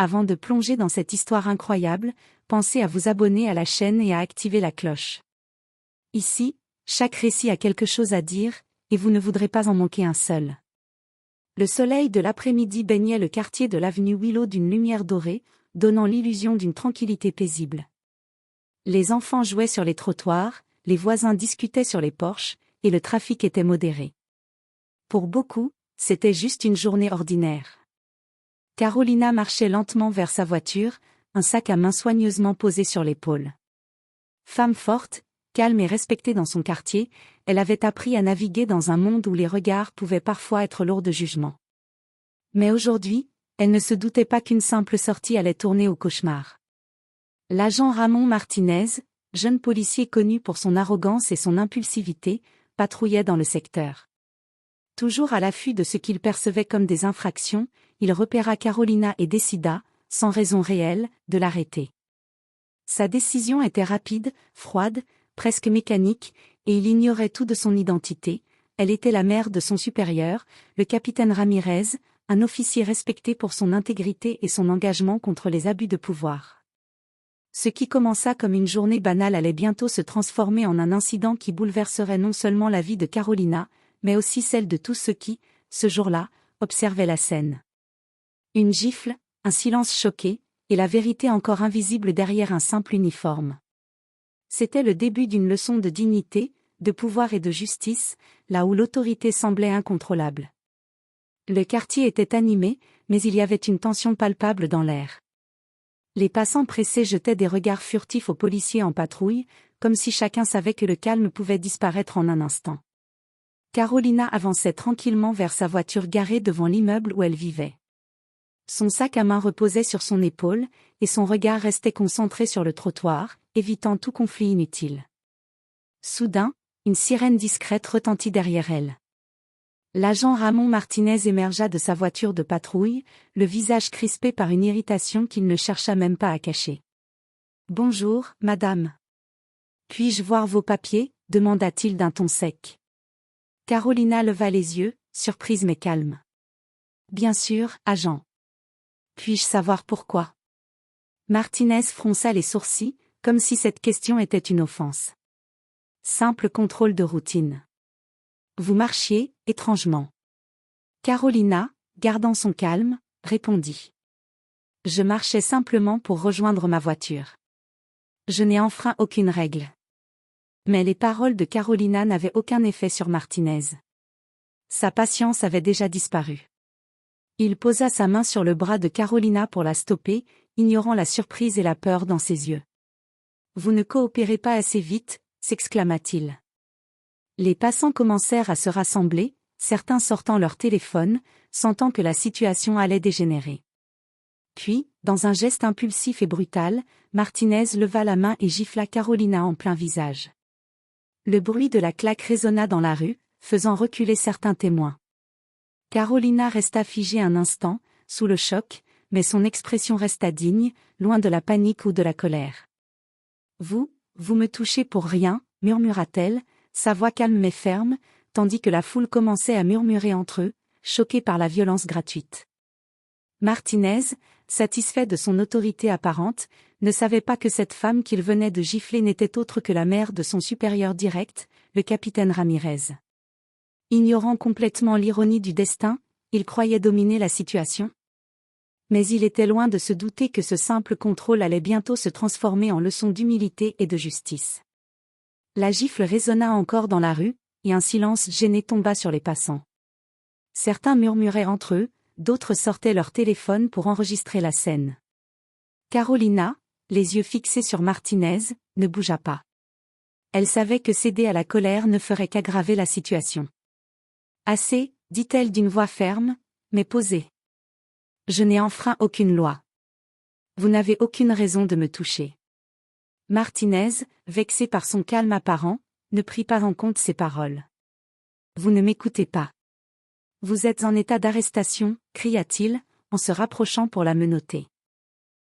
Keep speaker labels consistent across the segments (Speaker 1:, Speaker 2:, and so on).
Speaker 1: Avant de plonger dans cette histoire incroyable, pensez à vous abonner à la chaîne et à activer la cloche. Ici, chaque récit a quelque chose à dire, et vous ne voudrez pas en manquer un seul. Le soleil de l'après-midi baignait le quartier de l'avenue Willow d'une lumière dorée, donnant l'illusion d'une tranquillité paisible. Les enfants jouaient sur les trottoirs, les voisins discutaient sur les porches, et le trafic était modéré. Pour beaucoup, c'était juste une journée ordinaire. Carolina marchait lentement vers sa voiture, un sac à main soigneusement posé sur l'épaule. Femme forte, calme et respectée dans son quartier, elle avait appris à naviguer dans un monde où les regards pouvaient parfois être lourds de jugement. Mais aujourd'hui, elle ne se doutait pas qu'une simple sortie allait tourner au cauchemar. L'agent Ramon Martinez, jeune policier connu pour son arrogance et son impulsivité, patrouillait dans le secteur. Toujours à l'affût de ce qu'il percevait comme des infractions, il repéra Carolina et décida, sans raison réelle, de l'arrêter. Sa décision était rapide, froide, presque mécanique, et il ignorait tout de son identité. Elle était la mère de son supérieur, le capitaine Ramirez, un officier respecté pour son intégrité et son engagement contre les abus de pouvoir. Ce qui commença comme une journée banale allait bientôt se transformer en un incident qui bouleverserait non seulement la vie de Carolina, mais aussi celle de tous ceux qui, ce jour-là, observaient la scène. Une gifle, un silence choqué, et la vérité encore invisible derrière un simple uniforme. C'était le début d'une leçon de dignité, de pouvoir et de justice, là où l'autorité semblait incontrôlable. Le quartier était animé, mais il y avait une tension palpable dans l'air. Les passants pressés jetaient des regards furtifs aux policiers en patrouille, comme si chacun savait que le calme pouvait disparaître en un instant. Carolina avançait tranquillement vers sa voiture garée devant l'immeuble où elle vivait. Son sac à main reposait sur son épaule, et son regard restait concentré sur le trottoir, évitant tout conflit inutile. Soudain, une sirène discrète retentit derrière elle. L'agent Ramon Martinez émergea de sa voiture de patrouille, le visage crispé par une irritation qu'il ne chercha même pas à cacher. « Bonjour, madame. Puis-je voir vos papiers ?» demanda-t-il d'un ton sec. Carolina leva les yeux, surprise mais calme. « Bien sûr, agent. Puis-je savoir pourquoi ?» Martinez fronça les sourcils, comme si cette question était une offense. « Simple contrôle de routine. » Vous marchiez, étrangement. Carolina, gardant son calme, répondit. Je marchais simplement pour rejoindre ma voiture. Je n'ai enfreint aucune règle. Mais les paroles de Carolina n'avaient aucun effet sur Martinez. Sa patience avait déjà disparu. Il posa sa main sur le bras de Carolina pour la stopper, ignorant la surprise et la peur dans ses yeux. Vous ne coopérez pas assez vite, s'exclama-t-il. Les passants commencèrent à se rassembler, certains sortant leur téléphone, sentant que la situation allait dégénérer. Puis, dans un geste impulsif et brutal, Martinez leva la main et gifla Carolina en plein visage. Le bruit de la claque résonna dans la rue, faisant reculer certains témoins. Carolina resta figée un instant, sous le choc, mais son expression resta digne, loin de la panique ou de la colère. « Vous me touchez pour rien », murmura-t-elle, sa voix calme mais ferme, tandis que la foule commençait à murmurer entre eux, choqués par la violence gratuite. Martinez, satisfait de son autorité apparente, ne savait pas que cette femme qu'il venait de gifler n'était autre que la mère de son supérieur direct, le capitaine Ramirez. Ignorant complètement l'ironie du destin, il croyait dominer la situation. Mais il était loin de se douter que ce simple contrôle allait bientôt se transformer en leçon d'humilité et de justice. La gifle résonna encore dans la rue, et un silence gêné tomba sur les passants. Certains murmuraient entre eux, d'autres sortaient leur téléphone pour enregistrer la scène. Carolina, les yeux fixés sur Martinez, ne bougea pas. Elle savait que céder à la colère ne ferait qu'aggraver la situation. « Assez », dit-elle d'une voix ferme, mais posée. « Je n'ai enfreint aucune loi. Vous n'avez aucune raison de me toucher. » Martinez, vexé par son calme apparent, ne prit pas en compte ses paroles. « Vous ne m'écoutez pas. Vous êtes en état d'arrestation, » cria-t-il, en se rapprochant pour la menotter.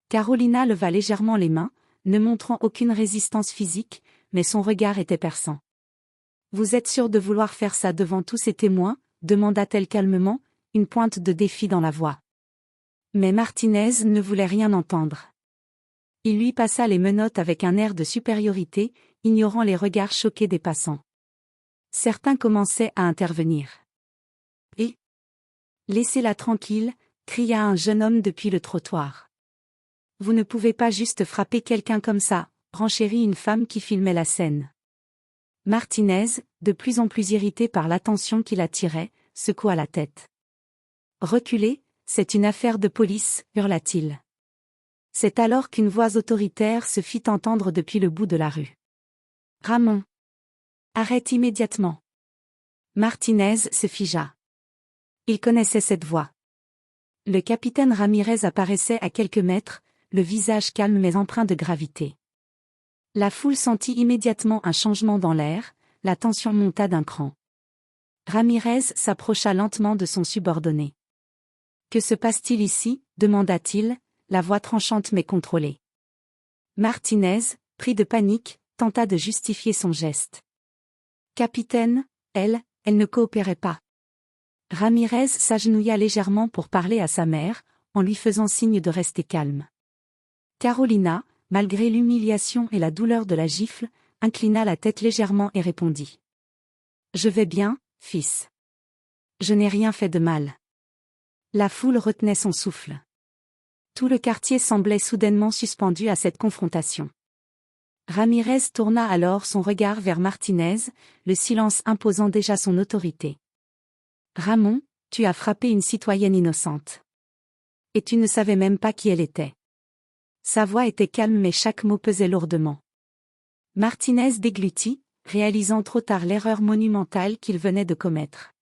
Speaker 1: Carolina leva légèrement les mains, ne montrant aucune résistance physique, mais son regard était perçant. « Vous êtes sûr de vouloir faire ça devant tous ces témoins ?» demanda-t-elle calmement, une pointe de défi dans la voix. Mais Martinez ne voulait rien entendre. Il lui passa les menottes avec un air de supériorité, ignorant les regards choqués des passants. Certains commençaient à intervenir. « Et laissez-la tranquille », cria un jeune homme depuis le trottoir. « Vous ne pouvez pas juste frapper quelqu'un comme ça », renchérit une femme qui filmait la scène. Martinez, de plus en plus irrité par l'attention qu'il attirait, secoua la tête. « Reculez, c'est une affaire de police », hurla-t-il. C'est alors qu'une voix autoritaire se fit entendre depuis le bout de la rue. « Ramon! Arrête immédiatement !» Martinez se figea. Il connaissait cette voix. Le capitaine Ramirez apparaissait à quelques mètres, le visage calme mais empreint de gravité. La foule sentit immédiatement un changement dans l'air, la tension monta d'un cran. Ramirez s'approcha lentement de son subordonné. « Que se passe-t-il ici ?» demanda-t-il, la voix tranchante mais contrôlée. Martinez, pris de panique, tenta de justifier son geste. « Capitaine, elle ne coopérait pas. » Ramirez s'agenouilla légèrement pour parler à sa mère, en lui faisant signe de rester calme. Carolina, malgré l'humiliation et la douleur de la gifle, inclina la tête légèrement et répondit. « Je vais bien, fils. Je n'ai rien fait de mal. » La foule retenait son souffle. Tout le quartier semblait soudainement suspendu à cette confrontation. Ramirez tourna alors son regard vers Martinez, le silence imposant déjà son autorité. « Ramon, tu as frappé une citoyenne innocente. Et tu ne savais même pas qui elle était. » Sa voix était calme mais chaque mot pesait lourdement. Martinez déglutit, réalisant trop tard l'erreur monumentale qu'il venait de commettre.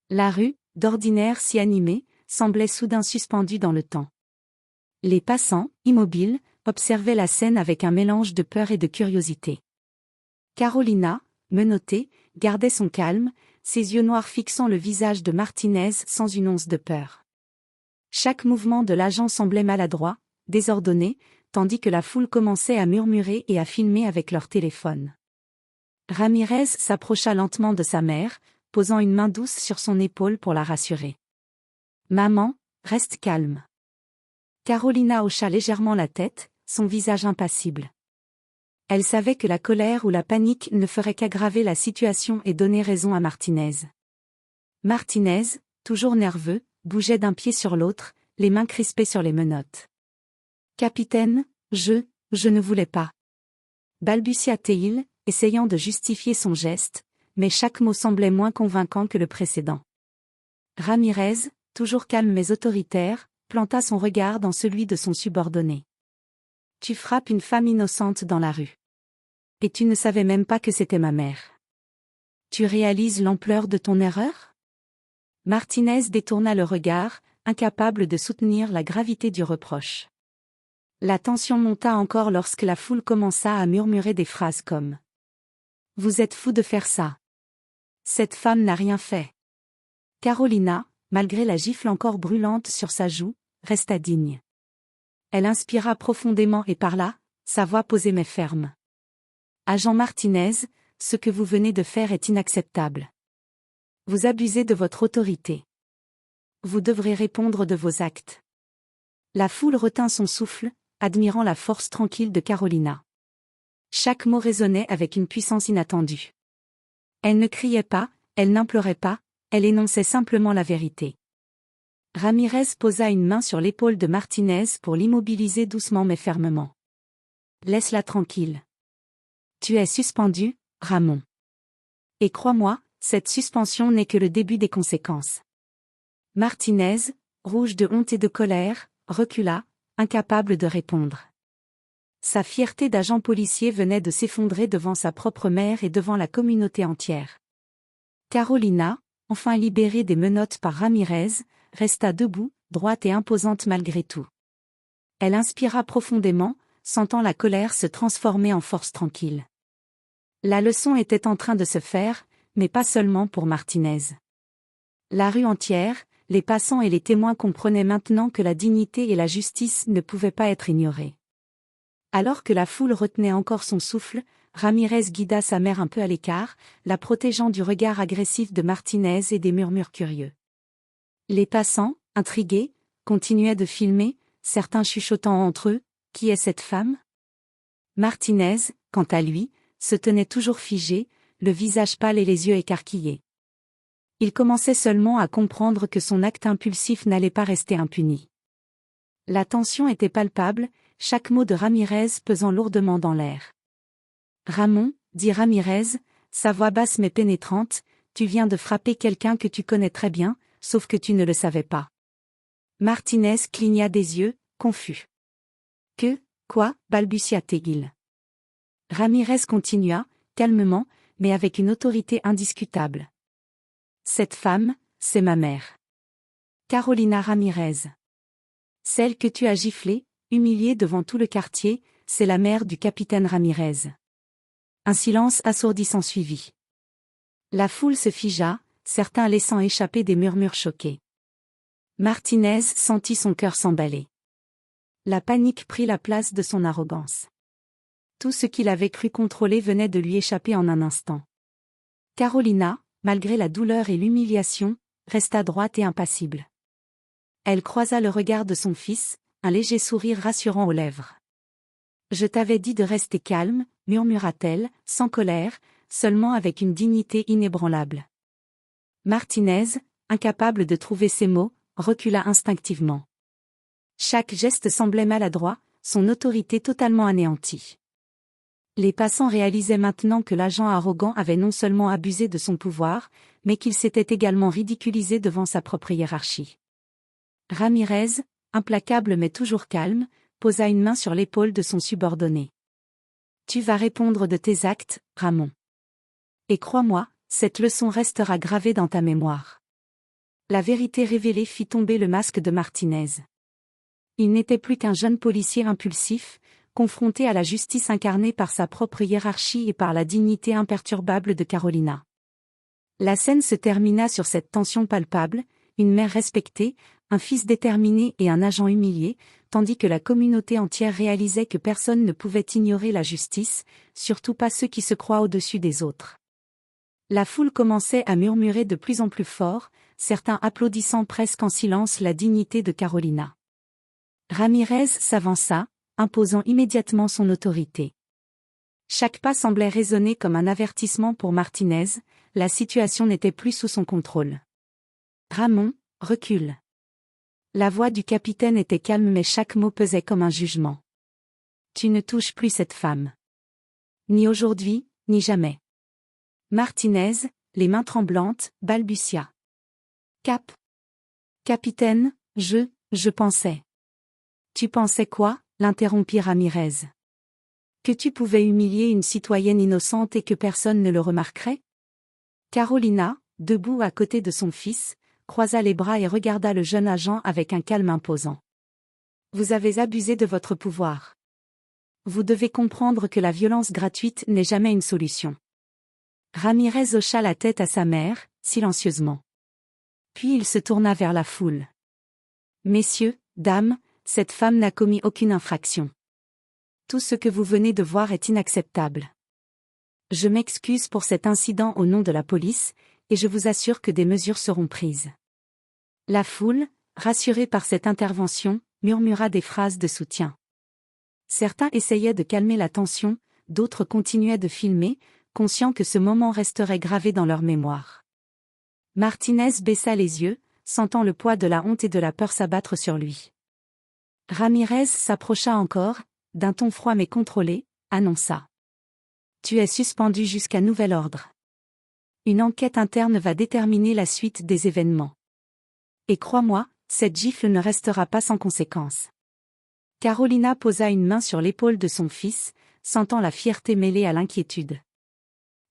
Speaker 1: La rue, d'ordinaire si animée, semblait soudain suspendue dans le temps. Les passants, immobiles, observaient la scène avec un mélange de peur et de curiosité. Carolina, menottée, gardait son calme, ses yeux noirs fixant le visage de Martinez sans une once de peur. Chaque mouvement de l'agent semblait maladroit, désordonné, tandis que la foule commençait à murmurer et à filmer avec leur téléphone. Ramirez s'approcha lentement de sa mère, posant une main douce sur son épaule pour la rassurer. « Maman, reste calme. » Carolina hocha légèrement la tête, son visage impassible. Elle savait que la colère ou la panique ne ferait qu'aggraver la situation et donner raison à Martinez. Martinez, toujours nerveux, bougeait d'un pied sur l'autre, les mains crispées sur les menottes. « Capitaine, je ne voulais pas. » balbutia-t-il, essayant de justifier son geste, mais chaque mot semblait moins convaincant que le précédent. Ramirez, toujours calme mais autoritaire, planta son regard dans celui de son subordonné. « Tu frappes une femme innocente dans la rue. Et tu ne savais même pas que c'était ma mère. Tu réalises l'ampleur de ton erreur ?» Martinez détourna le regard, incapable de soutenir la gravité du reproche. La tension monta encore lorsque la foule commença à murmurer des phrases comme « Vous êtes fou de faire ça. Cette femme n'a rien fait. » Carolina, malgré la gifle encore brûlante sur sa joue, resta digne. Elle inspira profondément et parla, sa voix posée mais ferme. « Agent Martinez, ce que vous venez de faire est inacceptable. Vous abusez de votre autorité. Vous devrez répondre de vos actes. » La foule retint son souffle, admirant la force tranquille de Carolina. Chaque mot résonnait avec une puissance inattendue. Elle ne criait pas, elle n'implorait pas, elle énonçait simplement la vérité. Ramirez posa une main sur l'épaule de Martinez pour l'immobiliser doucement mais fermement. « Laisse-la tranquille. Tu es suspendu, Ramon. Et crois-moi, cette suspension n'est que le début des conséquences. » Martinez, rouge de honte et de colère, recula, incapable de répondre. Sa fierté d'agent policier venait de s'effondrer devant sa propre mère et devant la communauté entière. Carolina, enfin libérée des menottes par Ramirez, resta debout, droite et imposante malgré tout. Elle inspira profondément, sentant la colère se transformer en force tranquille. La leçon était en train de se faire, mais pas seulement pour Martinez. La rue entière, les passants et les témoins comprenaient maintenant que la dignité et la justice ne pouvaient pas être ignorées. Alors que la foule retenait encore son souffle, Ramirez guida sa mère un peu à l'écart, la protégeant du regard agressif de Martinez et des murmures curieux. Les passants, intrigués, continuaient de filmer, certains chuchotant entre eux, « Qui est cette femme ?» Martinez, quant à lui, se tenait toujours figé, le visage pâle et les yeux écarquillés. Il commençait seulement à comprendre que son acte impulsif n'allait pas rester impuni. La tension était palpable, chaque mot de Ramirez pesant lourdement dans l'air. « Ramon, » dit Ramirez, sa voix basse mais pénétrante, « tu viens de frapper quelqu'un que tu connais très bien, sauf que tu ne le savais pas. » Martinez cligna des yeux, confus. « Que, quoi ?» balbutia-t-il. Ramirez continua, calmement, mais avec une autorité indiscutable. « Cette femme, c'est ma mère. Carolina Ramirez. Celle que tu as giflée, humiliée devant tout le quartier, c'est la mère du capitaine Ramirez. » Un silence assourdissant suivit. La foule se figea, certains laissant échapper des murmures choqués. Martinez sentit son cœur s'emballer. La panique prit la place de son arrogance. Tout ce qu'il avait cru contrôler venait de lui échapper en un instant. Carolina, malgré la douleur et l'humiliation, resta droite et impassible. Elle croisa le regard de son fils, un léger sourire rassurant aux lèvres. « Je t'avais dit de rester calme », murmura-t-elle, sans colère, seulement avec une dignité inébranlable. Martinez, incapable de trouver ses mots, recula instinctivement. Chaque geste semblait maladroit, son autorité totalement anéantie. Les passants réalisaient maintenant que l'agent arrogant avait non seulement abusé de son pouvoir, mais qu'il s'était également ridiculisé devant sa propre hiérarchie. Ramirez, implacable mais toujours calme, posa une main sur l'épaule de son subordonné. « Tu vas répondre de tes actes, Ramon. Et crois-moi, cette leçon restera gravée dans ta mémoire. » La vérité révélée fit tomber le masque de Martinez. Il n'était plus qu'un jeune policier impulsif, confronté à la justice incarnée par sa propre hiérarchie et par la dignité imperturbable de Carolina. La scène se termina sur cette tension palpable, une mère respectée, un fils déterminé et un agent humilié, tandis que la communauté entière réalisait que personne ne pouvait ignorer la justice, surtout pas ceux qui se croient au-dessus des autres. La foule commençait à murmurer de plus en plus fort, certains applaudissant presque en silence la dignité de Carolina. Ramirez s'avança, imposant immédiatement son autorité. Chaque pas semblait résonner comme un avertissement pour Martinez, la situation n'était plus sous son contrôle. « Ramon, recule. » La voix du capitaine était calme mais chaque mot pesait comme un jugement. « Tu ne touches plus cette femme. Ni aujourd'hui, ni jamais. » Martinez, les mains tremblantes, balbutia. « Capitaine, je pensais. » « Tu pensais quoi ?» l'interrompit Ramirez. « Que tu pouvais humilier une citoyenne innocente et que personne ne le remarquerait ?» Carolina, debout à côté de son fils, croisa les bras et regarda le jeune agent avec un calme imposant. « Vous avez abusé de votre pouvoir. Vous devez comprendre que la violence gratuite n'est jamais une solution. » Ramirez hocha la tête à sa mère, silencieusement. Puis il se tourna vers la foule. « Messieurs, dames, cette femme n'a commis aucune infraction. Tout ce que vous venez de voir est inacceptable. Je m'excuse pour cet incident au nom de la police, et je vous assure que des mesures seront prises. » La foule, rassurée par cette intervention, murmura des phrases de soutien. Certains essayaient de calmer la tension, d'autres continuaient de filmer, conscients que ce moment resterait gravé dans leur mémoire. Martinez baissa les yeux, sentant le poids de la honte et de la peur s'abattre sur lui. Ramirez s'approcha encore, d'un ton froid mais contrôlé, annonça. « Tu es suspendu jusqu'à nouvel ordre. Une enquête interne va déterminer la suite des événements. Et crois-moi, cette gifle ne restera pas sans conséquence. » Carolina posa une main sur l'épaule de son fils, sentant la fierté mêlée à l'inquiétude.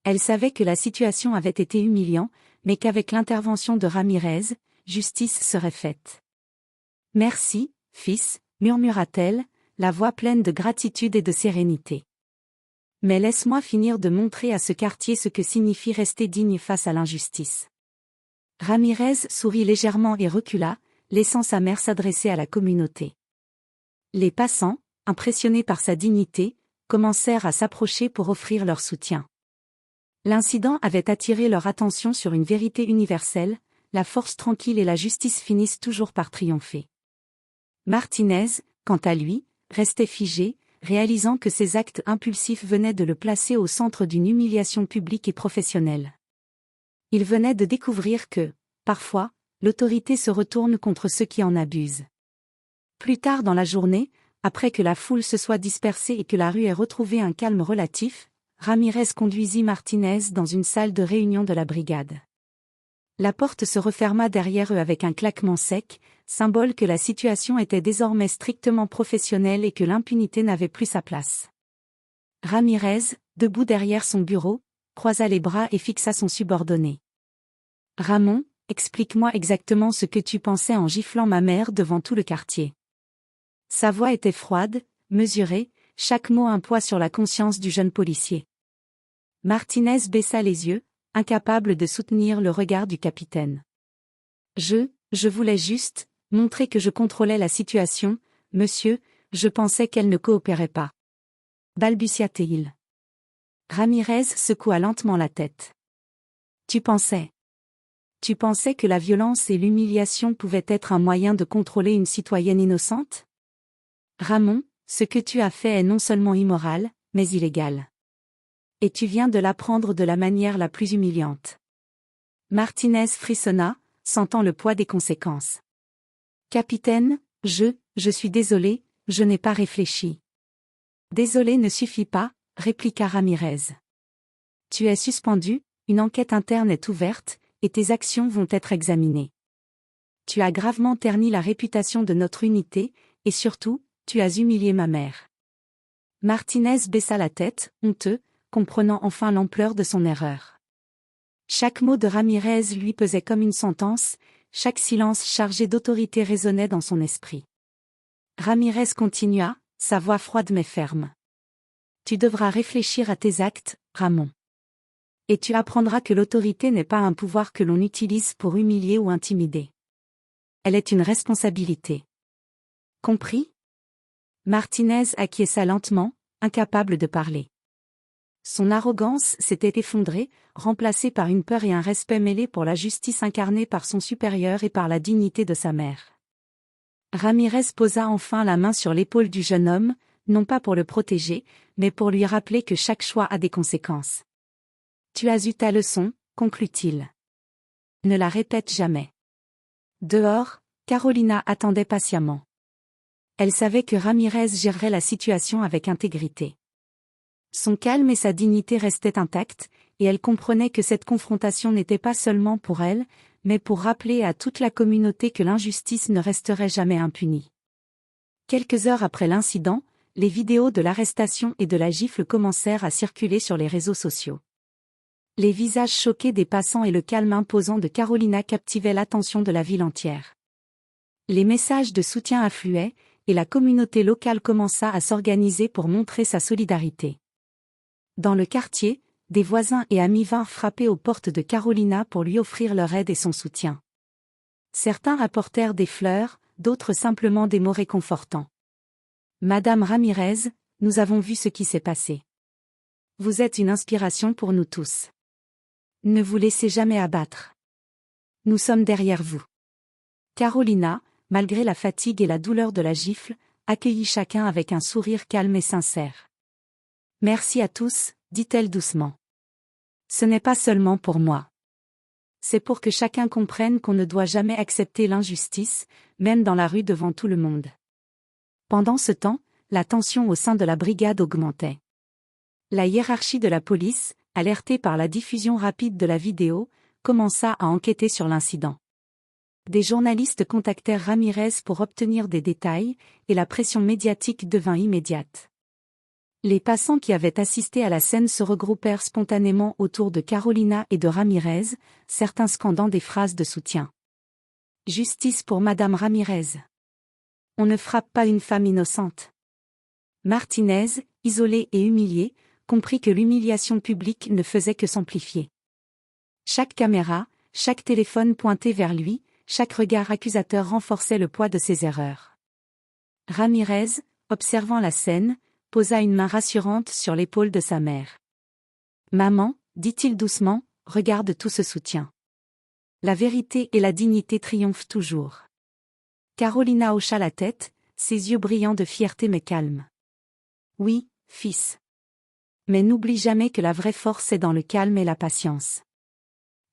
Speaker 1: Elle savait que la situation avait été humiliante, mais qu'avec l'intervention de Ramirez, justice serait faite. « Merci, fils, » murmura-t-elle, la voix pleine de gratitude et de sérénité. « Mais laisse-moi finir de montrer à ce quartier ce que signifie rester digne face à l'injustice. » Ramirez sourit légèrement et recula, laissant sa mère s'adresser à la communauté. Les passants, impressionnés par sa dignité, commencèrent à s'approcher pour offrir leur soutien. L'incident avait attiré leur attention sur une vérité universelle, la force tranquille et la justice finissent toujours par triompher. Martinez, quant à lui, restait figé, réalisant que ses actes impulsifs venaient de le placer au centre d'une humiliation publique et professionnelle. Il venait de découvrir que, parfois, l'autorité se retourne contre ceux qui en abusent. Plus tard dans la journée, après que la foule se soit dispersée et que la rue ait retrouvé un calme relatif, Ramirez conduisit Martinez dans une salle de réunion de la brigade. La porte se referma derrière eux avec un claquement sec, symbole que la situation était désormais strictement professionnelle et que l'impunité n'avait plus sa place. Ramirez, debout derrière son bureau, croisa les bras et fixa son subordonné. « Ramon, explique-moi exactement ce que tu pensais en giflant ma mère devant tout le quartier. » Sa voix était froide, mesurée, chaque mot un poids sur la conscience du jeune policier. Martinez baissa les yeux, incapable de soutenir le regard du capitaine. Je voulais juste montrer que je contrôlais la situation, monsieur, je pensais qu'elle ne coopérait pas. Balbutia-t-il. Ramirez secoua lentement la tête. Tu pensais que la violence et l'humiliation pouvaient être un moyen de contrôler une citoyenne innocente? Ramon, ce que tu as fait est non seulement immoral, mais illégal. Et tu viens de l'apprendre de la manière la plus humiliante. Martinez frissonna, sentant le poids des conséquences. Capitaine, je suis désolé, je n'ai pas réfléchi. Désolé ne suffit pas, répliqua Ramirez. Tu es suspendu, une enquête interne est ouverte, et tes actions vont être examinées. Tu as gravement terni la réputation de notre unité, et surtout, tu as humilié ma mère. Martinez baissa la tête, honteux, comprenant enfin l'ampleur de son erreur. Chaque mot de Ramirez lui pesait comme une sentence, chaque silence chargé d'autorité résonnait dans son esprit. Ramirez continua, sa voix froide mais ferme. Tu devras réfléchir à tes actes, Ramon. Et tu apprendras que l'autorité n'est pas un pouvoir que l'on utilise pour humilier ou intimider. Elle est une responsabilité. Compris? Martinez acquiesça lentement, incapable de parler. Son arrogance s'était effondrée, remplacée par une peur et un respect mêlés pour la justice incarnée par son supérieur et par la dignité de sa mère. Ramirez posa enfin la main sur l'épaule du jeune homme, non pas pour le protéger, mais pour lui rappeler que chaque choix a des conséquences. Tu as eu ta leçon, conclut-il. Ne la répète jamais. Dehors, Carolina attendait patiemment. Elle savait que Ramirez gérerait la situation avec intégrité. Son calme et sa dignité restaient intacts, et elle comprenait que cette confrontation n'était pas seulement pour elle, mais pour rappeler à toute la communauté que l'injustice ne resterait jamais impunie. Quelques heures après l'incident, les vidéos de l'arrestation et de la gifle commencèrent à circuler sur les réseaux sociaux. Les visages choqués des passants et le calme imposant de Carolina captivaient l'attention de la ville entière. Les messages de soutien affluaient, et la communauté locale commença à s'organiser pour montrer sa solidarité. Dans le quartier, des voisins et amis vinrent frapper aux portes de Carolina pour lui offrir leur aide et son soutien. Certains apportèrent des fleurs, d'autres simplement des mots réconfortants. « Madame Ramirez, nous avons vu ce qui s'est passé. Vous êtes une inspiration pour nous tous. Ne vous laissez jamais abattre. Nous sommes derrière vous. » Carolina, malgré la fatigue et la douleur de la gifle, accueillit chacun avec un sourire calme et sincère. « Merci à tous, dit-elle doucement. Ce n'est pas seulement pour moi. C'est pour que chacun comprenne qu'on ne doit jamais accepter l'injustice, même dans la rue devant tout le monde. » Pendant ce temps, la tension au sein de la brigade augmentait. La hiérarchie de la police, alertée par la diffusion rapide de la vidéo, commença à enquêter sur l'incident. Des journalistes contactèrent Ramirez pour obtenir des détails, et la pression médiatique devint immédiate. Les passants qui avaient assisté à la scène se regroupèrent spontanément autour de Carolina et de Ramirez, certains scandant des phrases de soutien. « Justice pour Madame Ramirez. On ne frappe pas une femme innocente. » Martinez, isolé et humilié, comprit que l'humiliation publique ne faisait que s'amplifier. Chaque caméra, chaque téléphone pointé vers lui, chaque regard accusateur renforçait le poids de ses erreurs. Ramirez, observant la scène, posa une main rassurante sur l'épaule de sa mère. « Maman, dit-il doucement, regarde tout ce soutien. La vérité et la dignité triomphent toujours. » Carolina hocha la tête, ses yeux brillants de fierté mais calmes. Oui, fils. Mais n'oublie jamais que la vraie force est dans le calme et la patience.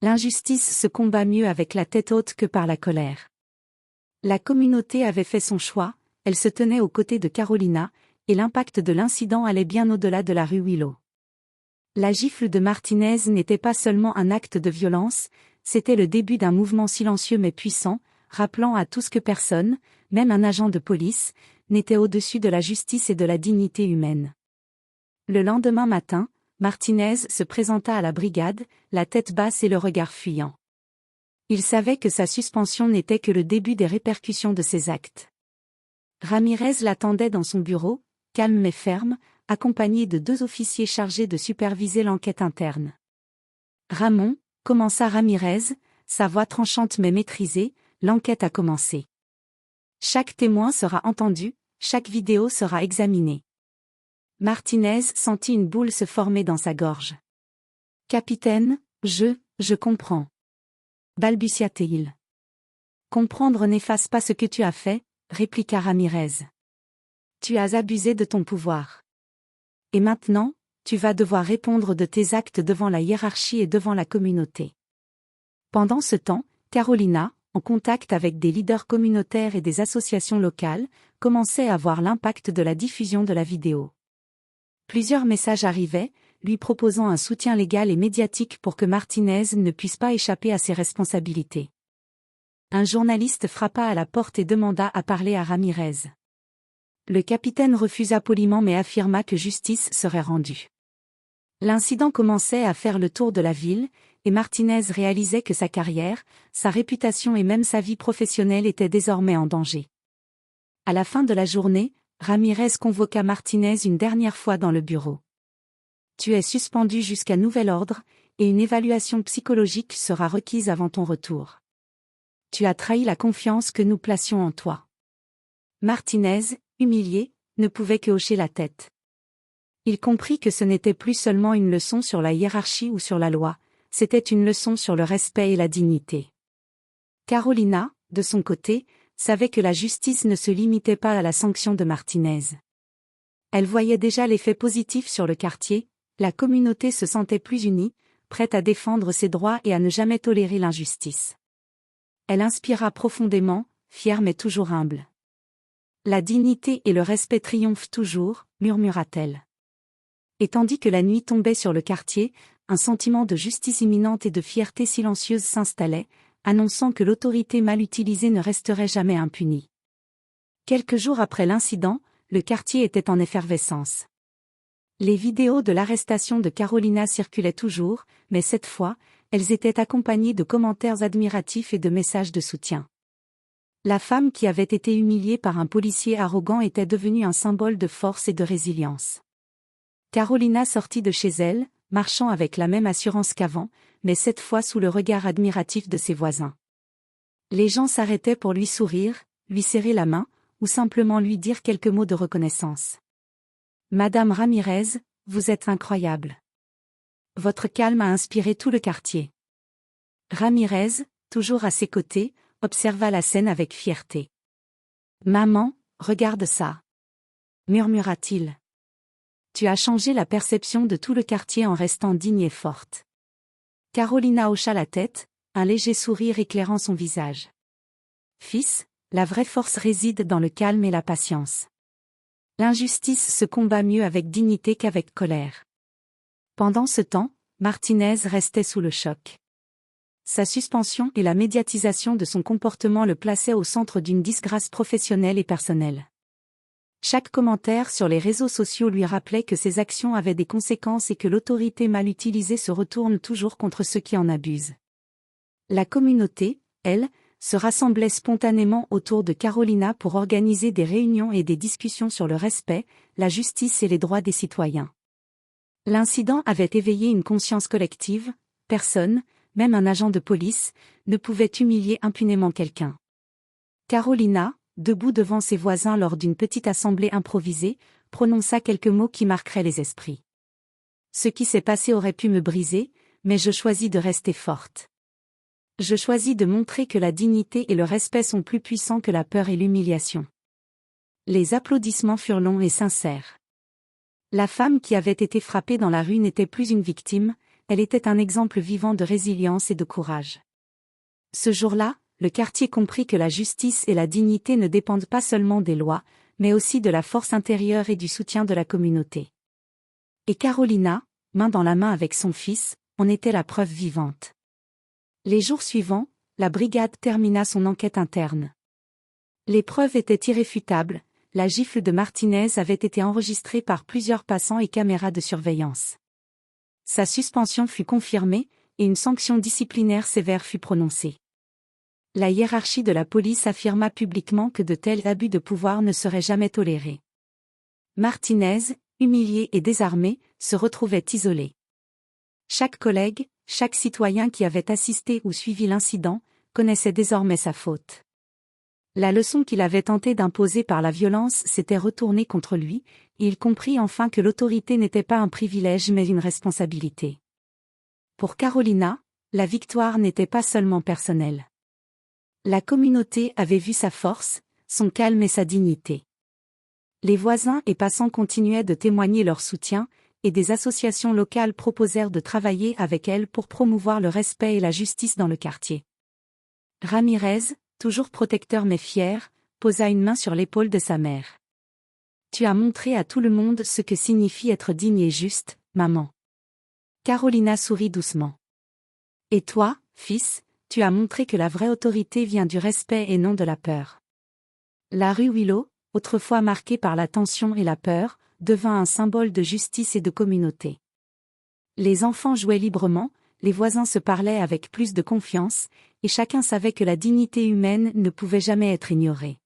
Speaker 1: L'injustice se combat mieux avec la tête haute que par la colère. La communauté avait fait son choix, elle se tenait aux côtés de Carolina, et l'impact de l'incident allait bien au-delà de la rue Willow. La gifle de Martinez n'était pas seulement un acte de violence, c'était le début d'un mouvement silencieux mais puissant, rappelant à tous que personne, même un agent de police, n'était au-dessus de la justice et de la dignité humaine. Le lendemain matin, Martinez se présenta à la brigade, la tête basse et le regard fuyant. Il savait que sa suspension n'était que le début des répercussions de ses actes. Ramirez l'attendait dans son bureau, calme mais ferme, accompagné de 2 officiers chargés de superviser l'enquête interne. Ramon, commença Ramirez, sa voix tranchante mais maîtrisée, l'enquête a commencé. Chaque témoin sera entendu, chaque vidéo sera examinée. Martinez sentit une boule se former dans sa gorge. Capitaine, je comprends. Balbutia-t-il. Comprendre n'efface pas ce que tu as fait, répliqua Ramirez. Tu as abusé de ton pouvoir. Et maintenant, tu vas devoir répondre de tes actes devant la hiérarchie et devant la communauté. Pendant ce temps, Carolina, en contact avec des leaders communautaires et des associations locales, commençait à voir l'impact de la diffusion de la vidéo. Plusieurs messages arrivaient, lui proposant un soutien légal et médiatique pour que Martinez ne puisse pas échapper à ses responsabilités. Un journaliste frappa à la porte et demanda à parler à Ramirez. Le capitaine refusa poliment mais affirma que justice serait rendue. L'incident commençait à faire le tour de la ville, et Martinez réalisait que sa carrière, sa réputation et même sa vie professionnelle étaient désormais en danger. À la fin de la journée, Ramirez convoqua Martinez une dernière fois dans le bureau. Tu es suspendu jusqu'à nouvel ordre, et une évaluation psychologique sera requise avant ton retour. Tu as trahi la confiance que nous placions en toi. Martinez, humilié, ne pouvait que hocher la tête. Il comprit que ce n'était plus seulement une leçon sur la hiérarchie ou sur la loi, c'était une leçon sur le respect et la dignité. Carolina, de son côté, savait que la justice ne se limitait pas à la sanction de Martinez. Elle voyait déjà l'effet positif sur le quartier, la communauté se sentait plus unie, prête à défendre ses droits et à ne jamais tolérer l'injustice. Elle inspira profondément, fière mais toujours humble. La dignité et le respect triomphent toujours, murmura-t-elle. Et tandis que la nuit tombait sur le quartier, un sentiment de justice imminente et de fierté silencieuse s'installait, annonçant que l'autorité mal utilisée ne resterait jamais impunie. Quelques jours après l'incident, le quartier était en effervescence. Les vidéos de l'arrestation de Carolina circulaient toujours, mais cette fois, elles étaient accompagnées de commentaires admiratifs et de messages de soutien. La femme qui avait été humiliée par un policier arrogant était devenue un symbole de force et de résilience. Carolina sortit de chez elle, marchant avec la même assurance qu'avant, mais cette fois sous le regard admiratif de ses voisins. Les gens s'arrêtaient pour lui sourire, lui serrer la main, ou simplement lui dire quelques mots de reconnaissance. Madame Ramirez, vous êtes incroyable. Votre calme a inspiré tout le quartier. Ramirez, toujours à ses côtés, observa la scène avec fierté. Maman, regarde ça. Murmura-t-il. Tu as changé la perception de tout le quartier en restant digne et forte. Carolina hocha la tête, un léger sourire éclairant son visage. Fils, la vraie force réside dans le calme et la patience. L'injustice se combat mieux avec dignité qu'avec colère. Pendant ce temps, Martinez restait sous le choc. Sa suspension et la médiatisation de son comportement le plaçaient au centre d'une disgrâce professionnelle et personnelle. Chaque commentaire sur les réseaux sociaux lui rappelait que ses actions avaient des conséquences et que l'autorité mal utilisée se retourne toujours contre ceux qui en abusent. La communauté, elle, se rassemblait spontanément autour de Carolina pour organiser des réunions et des discussions sur le respect, la justice et les droits des citoyens. L'incident avait éveillé une conscience collective, personne, même un agent de police, ne pouvait humilier impunément quelqu'un. Carolina, debout devant ses voisins lors d'une petite assemblée improvisée, prononça quelques mots qui marqueraient les esprits. Ce qui s'est passé aurait pu me briser, mais je choisis de rester forte. Je choisis de montrer que la dignité et le respect sont plus puissants que la peur et l'humiliation. Les applaudissements furent longs et sincères. La femme qui avait été frappée dans la rue n'était plus une victime, elle était un exemple vivant de résilience et de courage. Ce jour-là, le quartier comprit que la justice et la dignité ne dépendent pas seulement des lois, mais aussi de la force intérieure et du soutien de la communauté. Et Carolina, main dans la main avec son fils, en était la preuve vivante. Les jours suivants, la brigade termina son enquête interne. Les preuves étaient irréfutables, la gifle de Martinez avait été enregistrée par plusieurs passants et caméras de surveillance. Sa suspension fut confirmée, et une sanction disciplinaire sévère fut prononcée. La hiérarchie de la police affirma publiquement que de tels abus de pouvoir ne seraient jamais tolérés. Martinez, humilié et désarmé, se retrouvait isolé. Chaque collègue, chaque citoyen qui avait assisté ou suivi l'incident, connaissait désormais sa faute. La leçon qu'il avait tenté d'imposer par la violence s'était retournée contre lui, et il comprit enfin que l'autorité n'était pas un privilège mais une responsabilité. Pour Carolina, la victoire n'était pas seulement personnelle. La communauté avait vu sa force, son calme et sa dignité. Les voisins et passants continuaient de témoigner leur soutien, et des associations locales proposèrent de travailler avec elle pour promouvoir le respect et la justice dans le quartier. Ramirez, toujours protecteur mais fier, posa une main sur l'épaule de sa mère. « Tu as montré à tout le monde ce que signifie être digne et juste, maman. » Carolina sourit doucement. « Et toi, fils, tu as montré que la vraie autorité vient du respect et non de la peur. » La rue Willow, autrefois marquée par la tension et la peur, devint un symbole de justice et de communauté. Les enfants jouaient librement, les voisins se parlaient avec plus de confiance, et chacun savait que la dignité humaine ne pouvait jamais être ignorée.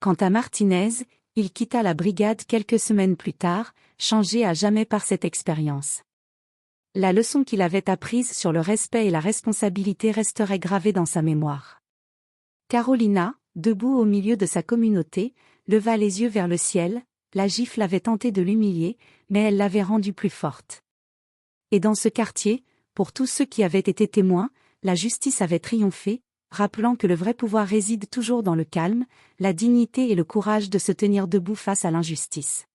Speaker 1: Quant à Martinez, il quitta la brigade quelques semaines plus tard, changé à jamais par cette expérience. La leçon qu'il avait apprise sur le respect et la responsabilité resterait gravée dans sa mémoire. Carolina, debout au milieu de sa communauté, leva les yeux vers le ciel, la gifle avait tenté de l'humilier, mais elle l'avait rendue plus forte. Et dans ce quartier, pour tous ceux qui avaient été témoins, la justice avait triomphé, rappelant que le vrai pouvoir réside toujours dans le calme, la dignité et le courage de se tenir debout face à l'injustice.